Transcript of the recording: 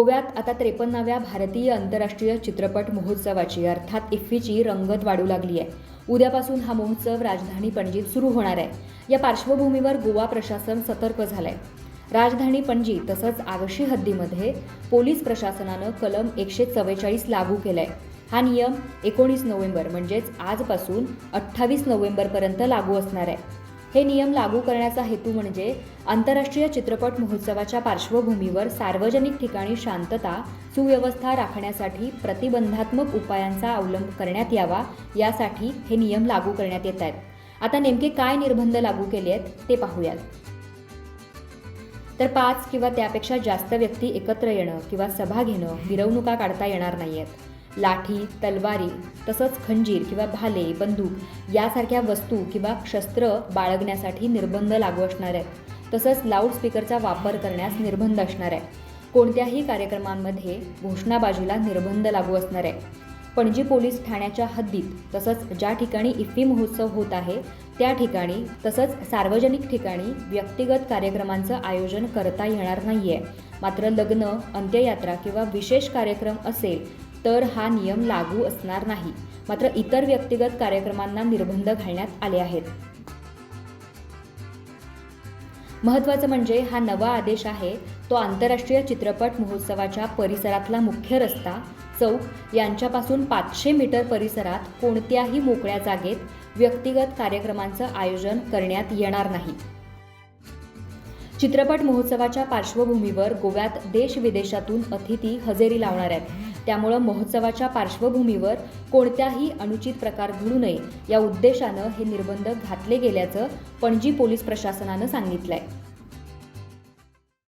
गोव्यात आता 53व्या भारतीय आंतरराष्ट्रीय चित्रपट महोत्सवाची अर्थात इफ्फीची रंगत वाढू लागली आहे. उद्यापासून हा महोत्सव राजधानी पणजीत सुरू होणार आहे. या पार्श्वभूमीवर गोवा प्रशासन सतर्क झालंय. राजधानी पणजी तसंच आगशी हद्दीमध्ये पोलीस प्रशासनानं कलम 144 लागू केलाय. हा नियम 19 नोव्हेंबर म्हणजेच आजपासून 28 नोव्हेंबरपर्यंत लागू असणार आहे. हे नियम लागू करण्याचा हेतू म्हणजे आंतरराष्ट्रीय चित्रपट महोत्सवाच्या पार्श्वभूमीवर सार्वजनिक ठिकाणी शांतता सुव्यवस्था राखण्यासाठी प्रतिबंधात्मक उपायांचा अवलंब करण्यात यावा, यासाठी हे नियम लागू करण्यात येत आहेत. आता नेमके काय निर्बंध लागू केले आहेत ते पाहूयात. तर 5 किंवा त्यापेक्षा जास्त व्यक्ती एकत्र येणं किंवा सभा घेणं, मिरवणुका काढता येणार नाहीयेत. लाठी, तलवारी तसंच खंजीर किंवा भाले, बंदूक यासारख्या वस्तू किंवा शस्त्र बाळगण्यासाठी निर्बंध लागू असणार आहेत. तसंच लाऊडस्पीकरचा वापर करण्यास निर्बंध असणार आहे. कोणत्याही कार्यक्रमांमध्ये घोषणाबाजीला निर्बंध लागू असणार आहे. पणजी पोलीस ठाण्याच्या हद्दीत तसंच ज्या ठिकाणी इफ्फी महोत्सव होत आहे त्या ठिकाणी तसंच सार्वजनिक ठिकाणी व्यक्तिगत कार्यक्रमांचं आयोजन करता येणार नाहीये. मात्र लग्न, अंत्ययात्रा किंवा विशेष कार्यक्रम असेल तर हा नियम लागू असणार नाही. मात्र इतर व्यक्तिगत कार्यक्रमांना निर्बंध घालण्यात आले आहेत. महत्त्वाचं म्हणजे हा नवा आदेश आहे तो आंतरराष्ट्रीय चित्रपट महोत्सवाच्या परिसरातला मुख्य रस्ता, चौक यांच्यापासून 500 मीटर परिसरात कोणत्याही मोकळ्या जागेत व्यक्तिगत कार्यक्रमांचं आयोजन करण्यात येणार नाही. चित्रपट महोत्सवाच्या पार्श्वभूमीवर गोव्यात देश-विदेशातून अतिथी हजेरी लावणार आहेत. त्यामुळं महोत्सवाच्या पार्श्वभूमीवर कोणत्याही अनुचित प्रकार घडू नये या उद्देशानं हे निर्बंध घातले गेल्याचं पणजी पोलीस प्रशासनानं सांगितलंय.